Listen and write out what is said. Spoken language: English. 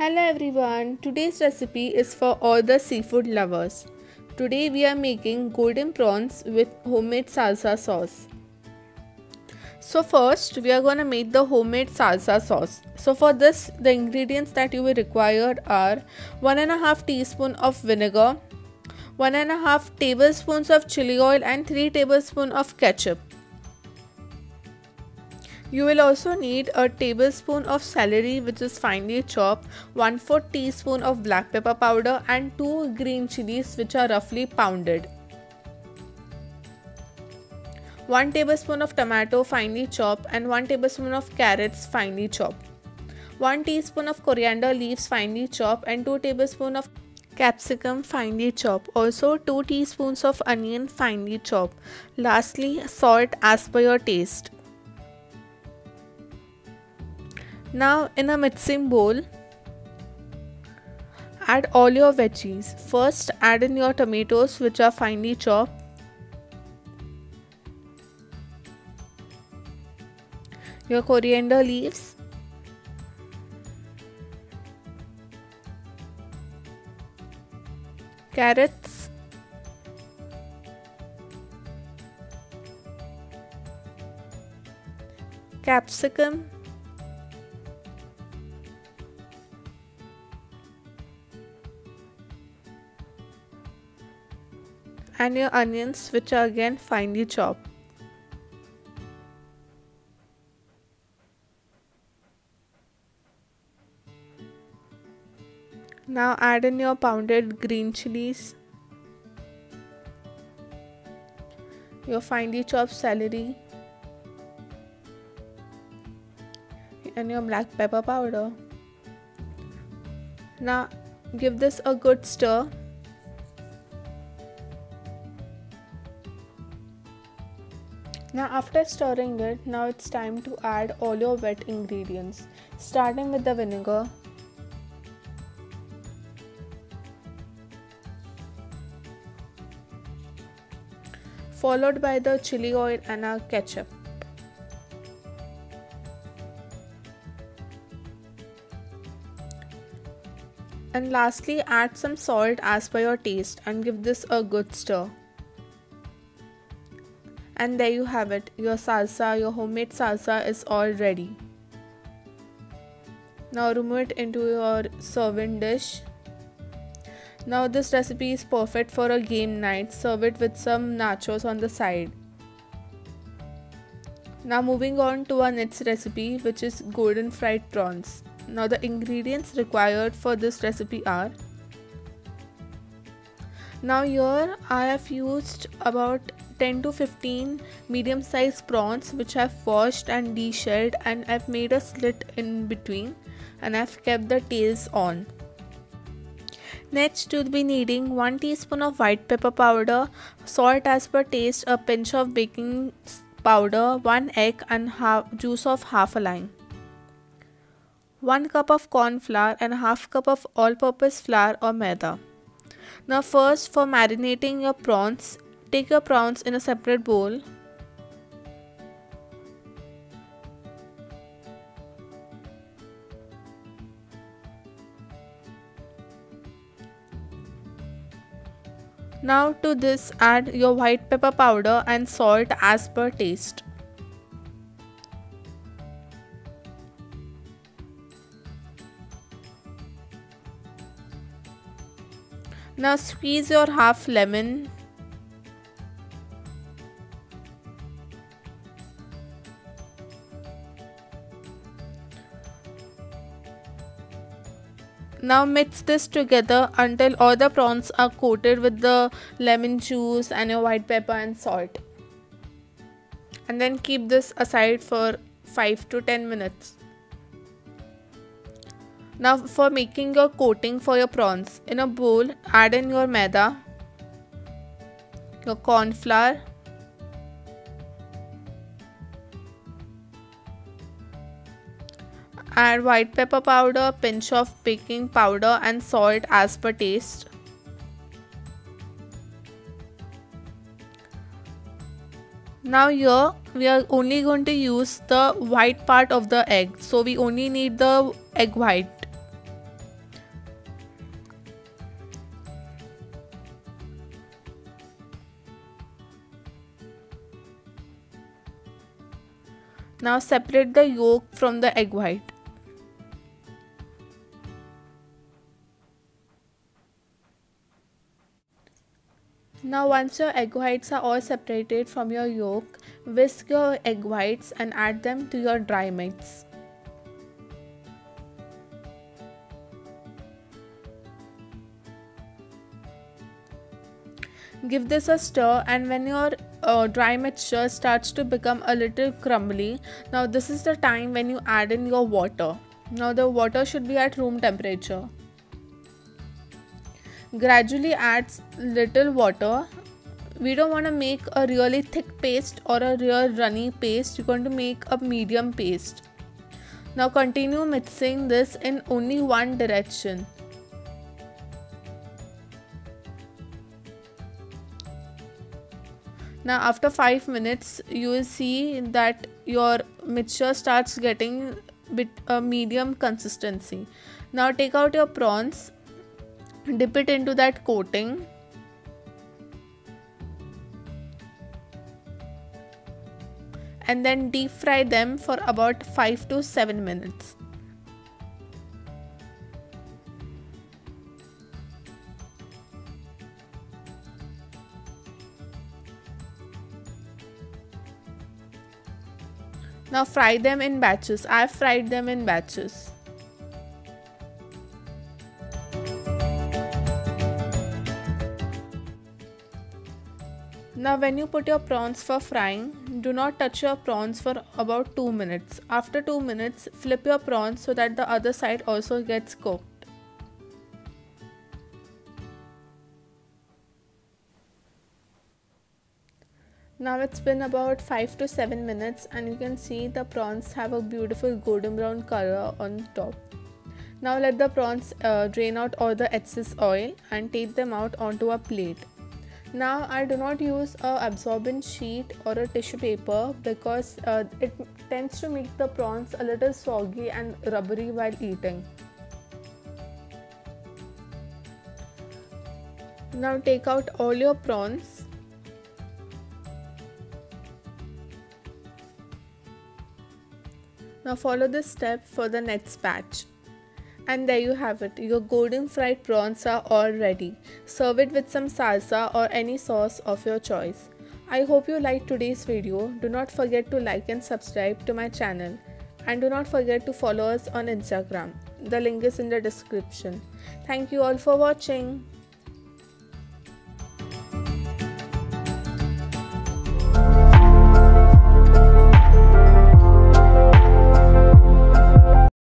Hello everyone, today's recipe is for all the seafood lovers. Today we are making golden prawns with homemade salsa sauce. So first we are going to make the homemade salsa sauce. So for this the ingredients that you will require are 1.5 teaspoon of vinegar, 1.5 tablespoons of chili oil and 3 tablespoons of ketchup. You will also need a tablespoon of celery which is finely chopped, 1/4 teaspoon of black pepper powder and 2 green chilies which are roughly pounded. 1 tablespoon of tomato finely chopped and 1 tablespoon of carrots finely chopped. 1 teaspoon of coriander leaves finely chopped and 2 tablespoons of capsicum finely chopped. Also 2 teaspoons of onion finely chopped. Lastly, salt as per your taste. Now in a mixing bowl, add all your veggies. First add in your tomatoes which are finely chopped, your coriander leaves, carrots, capsicum, and your onions which are again finely chopped. Now add in your pounded green chilies, your finely chopped celery and your black pepper powder. Now give this a good stir. Now after stirring it, now it's time to add all your wet ingredients, starting with the vinegar, followed by the chili oil and our ketchup. And lastly, add some salt as per your taste and give this a good stir. And there you have it, your salsa, your homemade salsa is all ready. Now remove it into your serving dish. Now this recipe is perfect for a game night. Serve it with some nachos on the side. Now moving on to our next recipe, which is golden fried prawns. Now the ingredients required for this recipe are, now here I have used about 10 to 15 medium sized prawns which I've washed and de-shelled, and I've made a slit in between and I've kept the tails on. Next you'll be needing 1 teaspoon of white pepper powder, salt as per taste, a pinch of baking powder, 1 egg and juice of half a lime. 1 cup of corn flour and half cup of all-purpose flour or maida. Now first, for marinating your prawns, take your prawns in a separate bowl. Now to this add your white pepper powder and salt as per taste. Now squeeze your half lemon. Now mix this together until all the prawns are coated with the lemon juice and your white pepper and salt. And then keep this aside for 5 to 10 minutes. Now for making your coating for your prawns, in a bowl add in your maida, your corn flour, add white pepper powder, pinch of baking powder and salt as per taste. Now here we are only going to use the white part of the egg, so we only need the egg white. Now separate the yolk from the egg white. Now once your egg whites are all separated from your yolk, whisk your egg whites and add them to your dry mix. Give this a stir, and when your dry mixture starts to become a little crumbly, now this is the time when you add in your water. Now the water should be at room temperature. Gradually add little water. We don't want to make a really thick paste or a real runny paste. You're going to make a medium paste. Now continue mixing this in only one direction. Now after 5 minutes, you will see that your mixture starts getting a medium consistency. Now take out your prawns, dip it into that coating, and then deep fry them for about 5 to 7 minutes. Now fry them in batches. I have fried them in batches. Now when you put your prawns for frying, do not touch your prawns for about 2 minutes. After 2 minutes, flip your prawns so that the other side also gets cooked. Now it's been about 5 to 7 minutes and you can see the prawns have a beautiful golden brown color on top. Now let the prawns drain out all the excess oil and take them out onto a plate. Now I do not use a absorbent sheet or a tissue paper because it tends to make the prawns a little soggy and rubbery while eating. Now take out all your prawns. Now follow this step for the next batch. And there you have it, your golden fried prawns are all ready. Serve it with some salsa or any sauce of your choice. I hope you liked today's video. Do not forget to like and subscribe to my channel. And do not forget to follow us on Instagram. The link is in the description. Thank you all for watching.